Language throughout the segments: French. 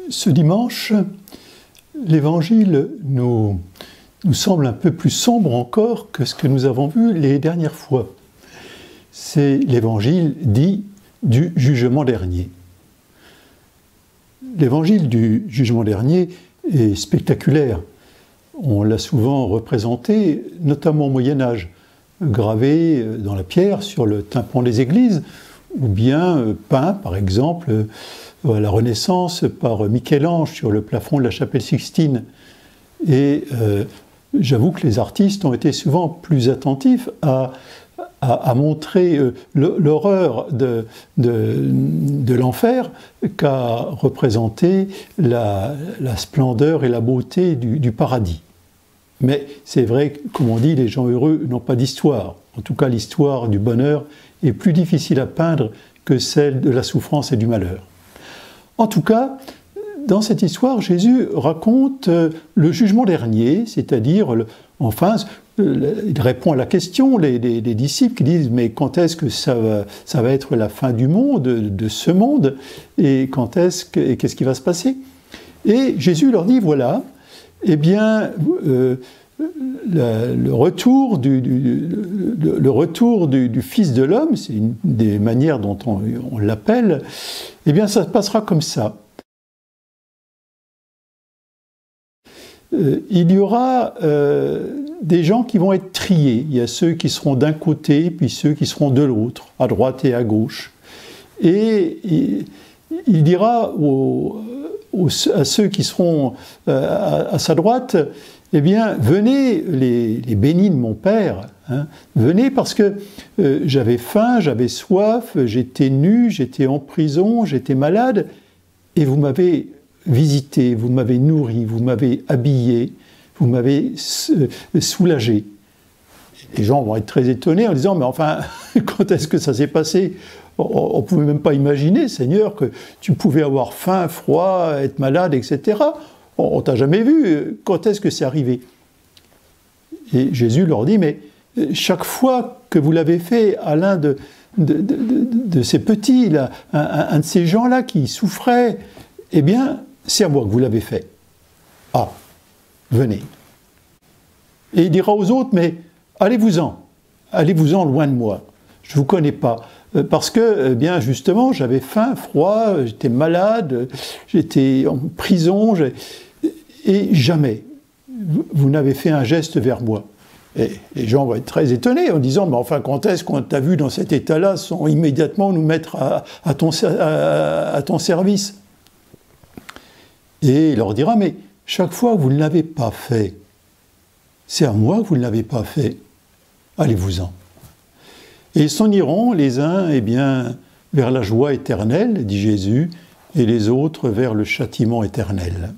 Ce dimanche, l'Évangile nous semble un peu plus sombre encore que ce que nous avons vu les dernières fois. C'est l'Évangile dit du jugement dernier. L'Évangile du jugement dernier est spectaculaire. On l'a souvent représenté, notamment au Moyen-Âge, gravé dans la pierre sur le tympan des églises, ou bien peint, par exemple, à la Renaissance par Michel-Ange sur le plafond de la chapelle Sixtine. Et j'avoue que les artistes ont été souvent plus attentifs à montrer l'horreur de l'enfer qu'à représenter la splendeur et la beauté du paradis. Mais c'est vrai, comme on dit, les gens heureux n'ont pas d'histoire. En tout cas, l'histoire du bonheur est plus difficile à peindre que celle de la souffrance et du malheur. En tout cas, dans cette histoire, Jésus raconte le jugement dernier, c'est-à-dire, enfin, il répond à la question, les disciples qui disent « mais quand est-ce que ça va être la fin du monde, de ce monde, et qu'est-ce qui va se passer ?» Et Jésus leur dit « voilà, eh bien, le retour du Fils de l'homme, c'est une des manières dont on l'appelle, eh bien ça se passera comme ça. Il y aura des gens qui vont être triés. Il y a ceux qui seront d'un côté, puis ceux qui seront de l'autre, à droite et à gauche. Et il dira à ceux qui seront à sa droite, eh bien, venez, les bénis de mon Père, hein, venez parce que j'avais faim, j'avais soif, j'étais nu, j'étais en prison, j'étais malade, et vous m'avez visité, vous m'avez nourri, vous m'avez habillé, vous m'avez soulagé. Les gens vont être très étonnés en disant, mais enfin, quand est-ce que ça s'est passé ? On ne pouvait même pas imaginer, Seigneur, que tu pouvais avoir faim, froid, être malade, etc. On ne t'a jamais vu, quand est-ce que c'est arrivé ? Et Jésus leur dit, mais chaque fois que vous l'avez fait à l'un de ces petits, là, un de ces gens-là qui souffraient, eh bien, c'est à moi que vous l'avez fait. Ah, venez. Et il dira aux autres, mais allez-vous-en loin de moi, je ne vous connais pas. Parce que, eh bien, justement, j'avais faim, froid, j'étais malade, j'étais en prison, et jamais vous n'avez fait un geste vers moi. Et les gens vont être très étonnés en disant, mais enfin, quand est-ce qu'on t'a vu dans cet état-là sans immédiatement nous mettre à ton service ? Et il leur dira, mais chaque fois que vous ne l'avez pas fait, c'est à moi que vous ne l'avez pas fait, allez-vous-en. Et ils s'en iront, les uns, eh bien, vers la joie éternelle, dit Jésus, et les autres vers le châtiment éternel.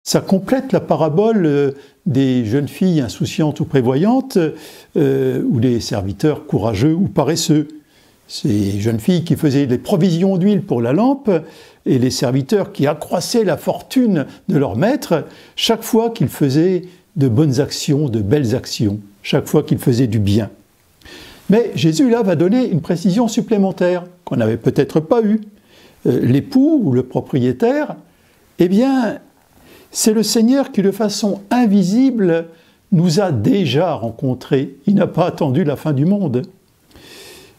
Ça complète la parabole des jeunes filles insouciantes ou prévoyantes, ou des serviteurs courageux ou paresseux. Ces jeunes filles qui faisaient des provisions d'huile pour la lampe, et les serviteurs qui accroissaient la fortune de leur maître chaque fois qu'ils faisaient de bonnes actions, de belles actions, chaque fois qu'il faisait du bien. Mais Jésus, là, va donner une précision supplémentaire qu'on n'avait peut-être pas eue. L'époux ou le propriétaire, eh bien, c'est le Seigneur qui, de façon invisible, nous a déjà rencontrés. Il n'a pas attendu la fin du monde.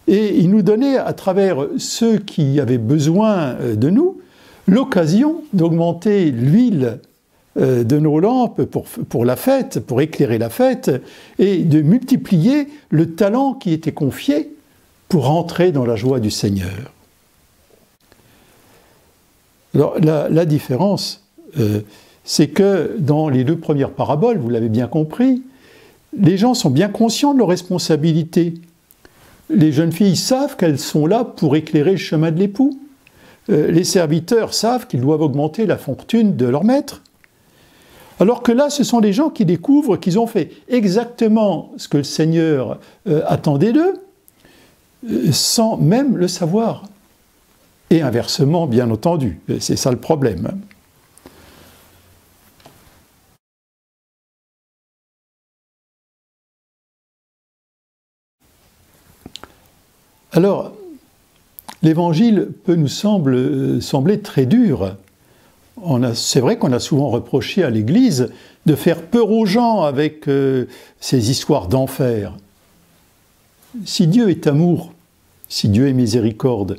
Et il nous donnait, à travers ceux qui avaient besoin de nous, l'occasion d'augmenter l'huile de nos lampes pour la fête, pour éclairer la fête, et de multiplier le talent qui était confié pour entrer dans la joie du Seigneur. Alors, la différence, c'est que dans les deux premières paraboles, vous l'avez bien compris, les gens sont bien conscients de leurs responsabilités. Les jeunes filles savent qu'elles sont là pour éclairer le chemin de l'époux. Les serviteurs savent qu'ils doivent augmenter la fortune de leur maître. Alors que là, ce sont les gens qui découvrent qu'ils ont fait exactement ce que le Seigneur attendait d'eux, sans même le savoir. Et inversement, bien entendu, c'est ça le problème. Alors, l'Évangile peut nous sembler très dur. C'est vrai qu'on a souvent reproché à l'Église de faire peur aux gens avec ces histoires d'enfer. Si Dieu est amour, si Dieu est miséricorde,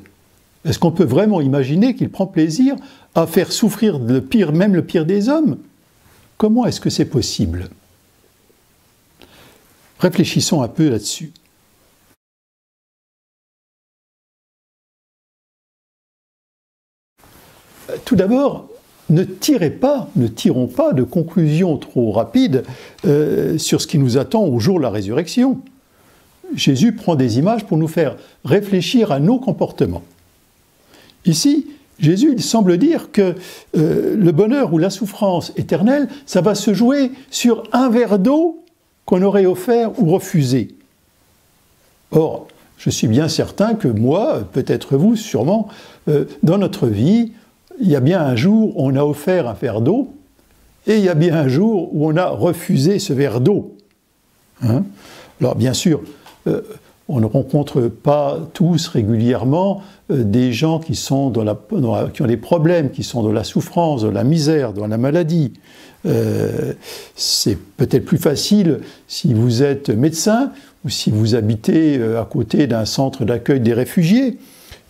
est-ce qu'on peut vraiment imaginer qu'il prend plaisir à faire souffrir même le pire des hommes? Comment est-ce que c'est possible? Réfléchissons un peu là-dessus. Tout d'abord, ne tirons pas de conclusions trop rapides sur ce qui nous attend au jour de la résurrection. Jésus prend des images pour nous faire réfléchir à nos comportements. Ici, Jésus il semble dire que le bonheur ou la souffrance éternelle, ça va se jouer sur un verre d'eau qu'on aurait offert ou refusé. Or, je suis bien certain que moi, peut-être vous, sûrement, dans notre vie, il y a bien un jour où on a offert un verre d'eau et il y a bien un jour où on a refusé ce verre d'eau. Hein? Alors, bien sûr, on ne rencontre pas tous régulièrement des gens qui ont des problèmes, qui sont dans la souffrance, dans la misère, dans la maladie. C'est peut-être plus facile si vous êtes médecin ou si vous habitez à côté d'un centre d'accueil des réfugiés,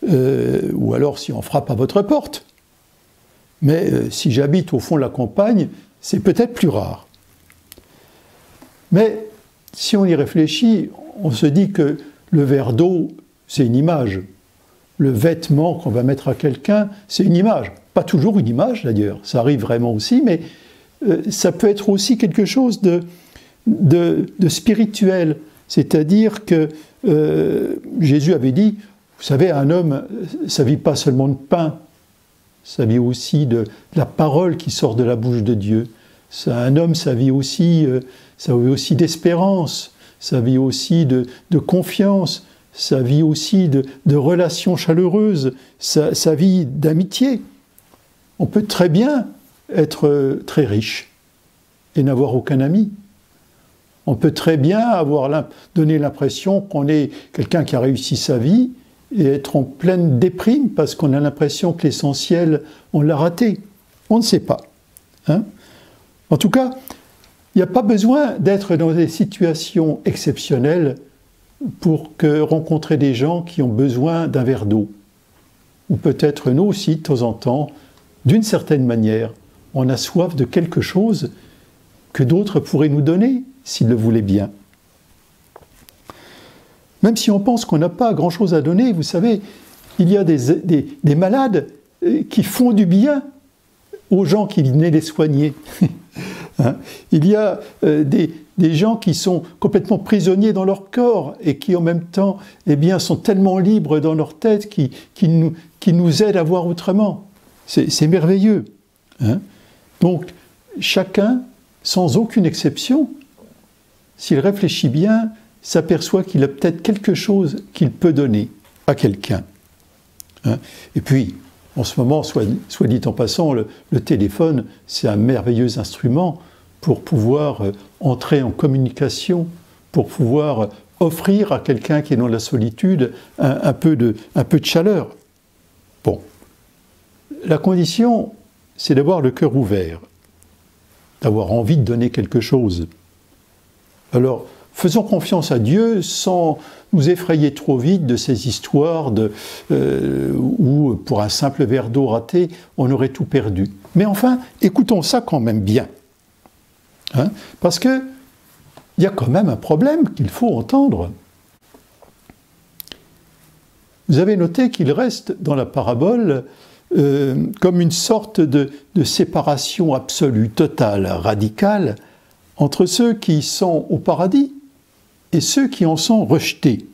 ou alors si on frappe à votre porte. Mais si j'habite au fond de la campagne, c'est peut-être plus rare. Mais si on y réfléchit, on se dit que le verre d'eau, c'est une image. Le vêtement qu'on va mettre à quelqu'un, c'est une image. Pas toujours une image d'ailleurs, ça arrive vraiment aussi, mais ça peut être aussi quelque chose de spirituel. C'est-à-dire que Jésus avait dit, vous savez, un homme, ça ne vit pas seulement de pain, ça vit aussi de la parole qui sort de la bouche de Dieu. Un homme, ça vit aussi d'espérance, ça vit aussi de confiance, ça vit aussi de relations chaleureuses, ça vit d'amitié. On peut très bien être très riche et n'avoir aucun ami. On peut très bien donner l'impression qu'on est quelqu'un qui a réussi sa vie et être en pleine déprime parce qu'on a l'impression que l'essentiel, on l'a raté. On ne sait pas. Hein? En tout cas, il n'y a pas besoin d'être dans des situations exceptionnelles pour rencontrer des gens qui ont besoin d'un verre d'eau. Ou peut-être nous aussi, de temps en temps, d'une certaine manière, on a soif de quelque chose que d'autres pourraient nous donner, s'ils le voulaient bien. Même si on pense qu'on n'a pas grand-chose à donner, vous savez, il y a des malades qui font du bien aux gens qui venaient les soigner. Hein? Il y a des gens qui sont complètement prisonniers dans leur corps et qui en même temps sont tellement libres dans leur tête qui nous aident à voir autrement. C'est merveilleux. Hein? Donc chacun, sans aucune exception, s'il réfléchit bien, s'aperçoit qu'il a peut-être quelque chose qu'il peut donner à quelqu'un. Hein? Et puis, en ce moment, soit dit en passant, le téléphone, c'est un merveilleux instrument pour pouvoir entrer en communication, pour pouvoir offrir à quelqu'un qui est dans la solitude un peu de chaleur. Bon, la condition, c'est d'avoir le cœur ouvert, d'avoir envie de donner quelque chose. Alors, faisons confiance à Dieu sans nous effrayer trop vite de ces histoires où, pour un simple verre d'eau raté, on aurait tout perdu. Mais enfin, écoutons ça quand même bien. Hein? Parce qu'il y a quand même un problème qu'il faut entendre. Vous avez noté qu'il reste dans la parabole comme une sorte de séparation absolue, totale, radicale, entre ceux qui sont au paradis et ceux qui en sont rejetés.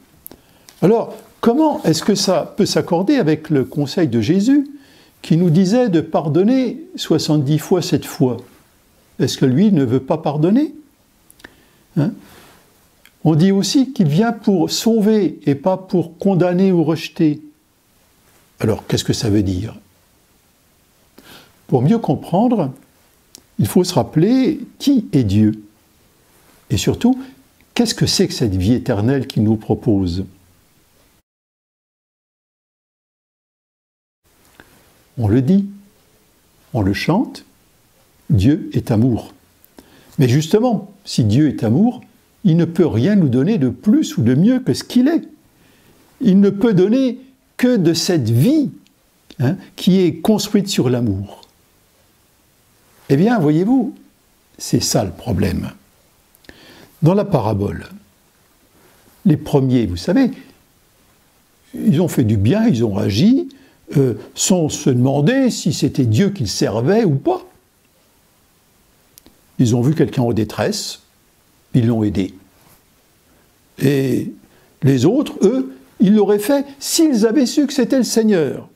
Alors, comment est-ce que ça peut s'accorder avec le conseil de Jésus qui nous disait de pardonner 70 fois 7 fois? Est-ce que lui ne veut pas pardonner? Hein? On dit aussi qu'il vient pour sauver et pas pour condamner ou rejeter. Alors, qu'est-ce que ça veut dire? Pour mieux comprendre, il faut se rappeler qui est Dieu. Et surtout, qu'est-ce que c'est que cette vie éternelle qu'il nous propose? On le dit, on le chante, Dieu est amour. Mais justement, si Dieu est amour, il ne peut rien nous donner de plus ou de mieux que ce qu'il est. Il ne peut donner que de cette vie qui est construite sur l'amour. Eh bien, voyez-vous, c'est ça le problème. Dans la parabole, les premiers, vous savez, ils ont fait du bien, ils ont agi, sans se demander si c'était Dieu qu'ils servaient ou pas. Ils ont vu quelqu'un en détresse, ils l'ont aidé. Et les autres, eux, ils l'auraient fait s'ils avaient su que c'était le Seigneur.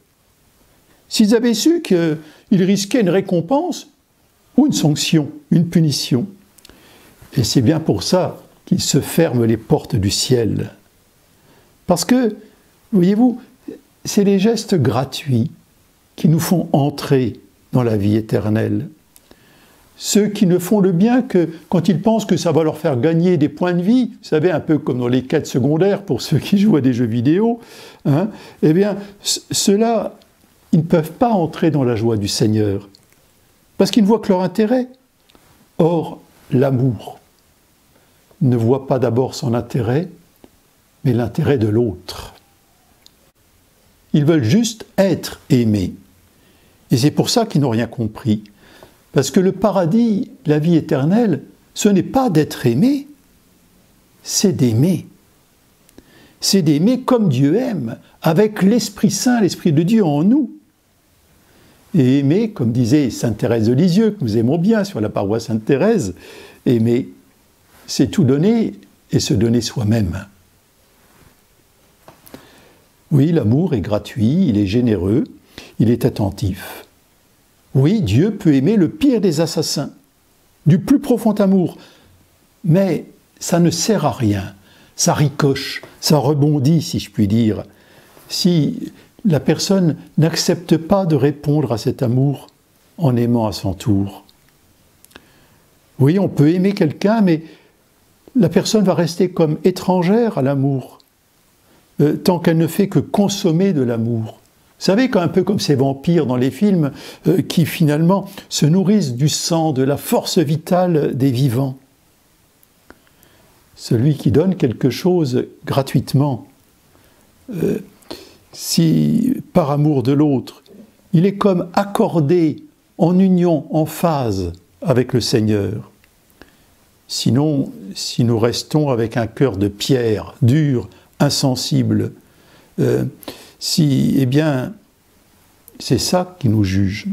S'ils avaient su qu'ils risquaient une récompense ou une sanction, une punition. Et c'est bien pour ça qu'ils se ferment les portes du ciel. Parce que, voyez-vous, c'est les gestes gratuits qui nous font entrer dans la vie éternelle. Ceux qui ne font le bien que quand ils pensent que ça va leur faire gagner des points de vie, vous savez, un peu comme dans les quêtes secondaires pour ceux qui jouent à des jeux vidéo, eh bien, ceux-là, ils ne peuvent pas entrer dans la joie du Seigneur, parce qu'ils ne voient que leur intérêt. Or, l'amour ne voit pas d'abord son intérêt, mais l'intérêt de l'autre. Ils veulent juste être aimés. Et c'est pour ça qu'ils n'ont rien compris. Parce que le paradis, la vie éternelle, ce n'est pas d'être aimé, c'est d'aimer. C'est d'aimer comme Dieu aime, avec l'Esprit Saint, l'Esprit de Dieu en nous. Et aimer, comme disait Sainte Thérèse de Lisieux, que nous aimons bien sur la paroisse Sainte-Thérèse, aimer, c'est tout donner et se donner soi-même. Oui, l'amour est gratuit, il est généreux, il est attentif. Oui, Dieu peut aimer le pire des assassins, du plus profond amour, mais ça ne sert à rien, ça ricoche, ça rebondit, si je puis dire. Si la personne n'accepte pas de répondre à cet amour en aimant à son tour. Oui, on peut aimer quelqu'un, mais la personne va rester comme étrangère à l'amour, tant qu'elle ne fait que consommer de l'amour. Vous savez, un peu comme ces vampires dans les films qui finalement se nourrissent du sang, de la force vitale des vivants. Celui qui donne quelque chose gratuitement, si par amour de l'autre, il est comme accordé en union, en phase avec le Seigneur. Sinon, si nous restons avec un cœur de pierre, dur, insensible, eh bien, c'est ça qui nous juge.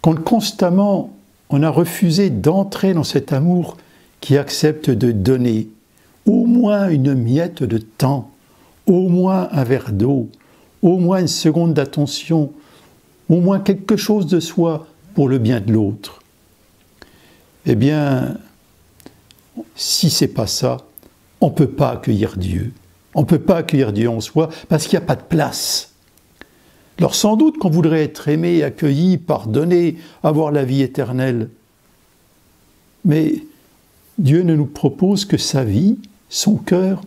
Quand constamment on a refusé d'entrer dans cet amour qui accepte de donner au moins une miette de temps, au moins un verre d'eau, au moins une seconde d'attention, au moins quelque chose de soi pour le bien de l'autre. Eh bien, si c'est pas ça, on ne peut pas accueillir Dieu. On ne peut pas accueillir Dieu en soi parce qu'il n'y a pas de place. Alors sans doute qu'on voudrait être aimé, accueilli, pardonné, avoir la vie éternelle. Mais Dieu ne nous propose que sa vie, son cœur,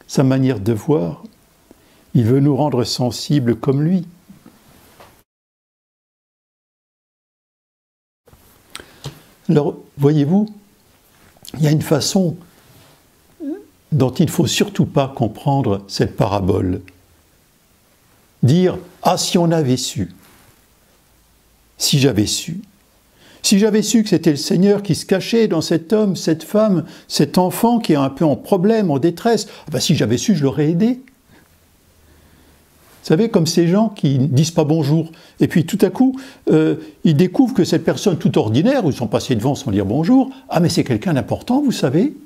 sa manière de voir. Il veut nous rendre sensibles comme lui. Alors, voyez-vous, il y a une façon dont il ne faut surtout pas comprendre cette parabole. Dire « Ah, si on avait su !» Si j'avais su. Si j'avais su que c'était le Seigneur qui se cachait dans cet homme, cette femme, cet enfant qui est un peu en problème, en détresse, si j'avais su, je l'aurais aidé. Vous savez, comme ces gens qui ne disent pas bonjour, et puis tout à coup, ils découvrent que cette personne toute ordinaire, où ils sont passés devant sans dire bonjour, ah mais c'est quelqu'un d'important, vous savez.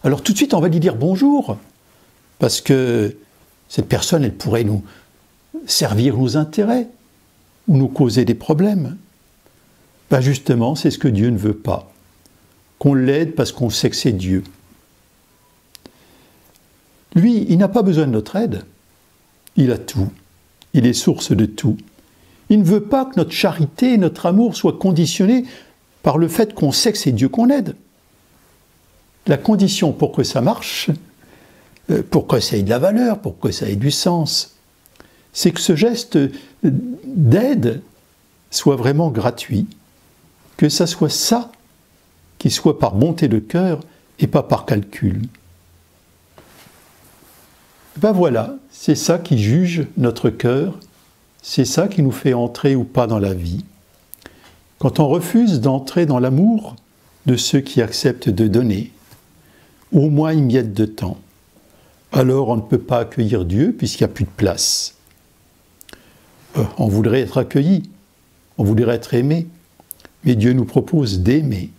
Alors tout de suite, on va lui dire bonjour, parce que cette personne, elle pourrait nous servir nos intérêts, ou nous causer des problèmes. Justement, c'est ce que Dieu ne veut pas, qu'on l'aide parce qu'on sait que c'est Dieu. Lui, il n'a pas besoin de notre aide. Il a tout. Il est source de tout. Il ne veut pas que notre charité, notre amour soient conditionnés par le fait qu'on sait que c'est Dieu qu'on aide. La condition pour que ça marche, pour que ça ait de la valeur, pour que ça ait du sens, c'est que ce geste d'aide soit vraiment gratuit, que ça soit ça qui soit par bonté de cœur et pas par calcul. Ben voilà, c'est ça qui juge notre cœur, c'est ça qui nous fait entrer ou pas dans la vie. Quand on refuse d'entrer dans l'amour de ceux qui acceptent de donner, au moins une miette de temps, alors on ne peut pas accueillir Dieu puisqu'il n'y a plus de place. On voudrait être accueilli, on voudrait être aimé, mais Dieu nous propose d'aimer.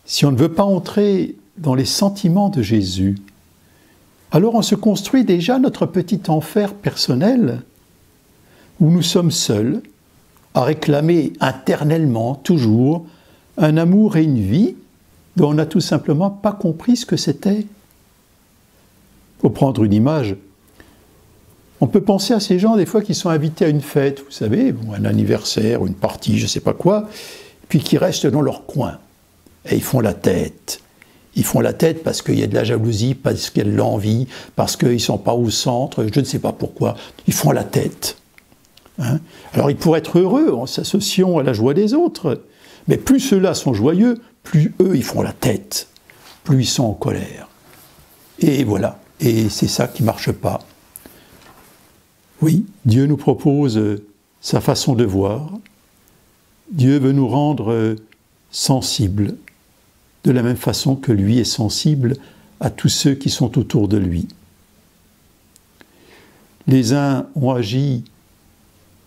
Si on ne veut pas entrer dans les sentiments de Jésus, alors on se construit déjà notre petit enfer personnel où nous sommes seuls à réclamer internellement, toujours, un amour et une vie dont on n'a tout simplement pas compris ce que c'était. Pour prendre une image, on peut penser à ces gens des fois qui sont invités à une fête, vous savez, un anniversaire, une partie, je ne sais pas quoi, puis qui restent dans leur coin. Et ils font la tête. Ils font la tête parce qu'il y a de la jalousie, parce qu'il y a de l'envie, parce qu'ils ne sont pas au centre, je ne sais pas pourquoi. Ils font la tête. Hein? Alors ils pourraient être heureux en s'associant à la joie des autres, mais plus ceux-là sont joyeux, plus eux ils font la tête, plus ils sont en colère. Et voilà, et c'est ça qui ne marche pas. Oui, Dieu nous propose sa façon de voir. Dieu veut nous rendre sensibles, de la même façon que lui est sensible à tous ceux qui sont autour de lui. Les uns ont agi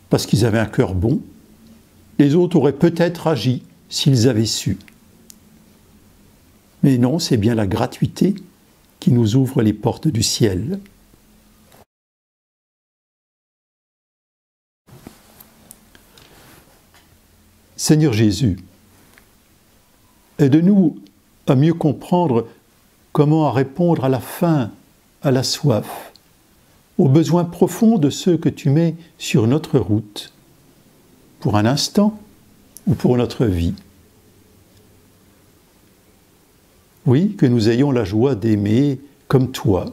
parce qu'ils avaient un cœur bon, les autres auraient peut-être agi s'ils avaient su. Mais non, c'est bien la gratuité qui nous ouvre les portes du ciel. Seigneur Jésus, aide-nous à mieux comprendre comment répondre à la faim, à la soif, aux besoins profonds de ceux que tu mets sur notre route, pour un instant ou pour notre vie. Oui, que nous ayons la joie d'aimer comme toi,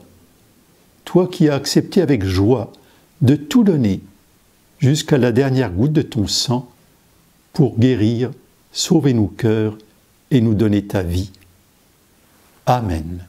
toi qui as accepté avec joie de tout donner jusqu'à la dernière goutte de ton sang pour guérir, sauver nos cœurs et nous donner ta vie. Amen.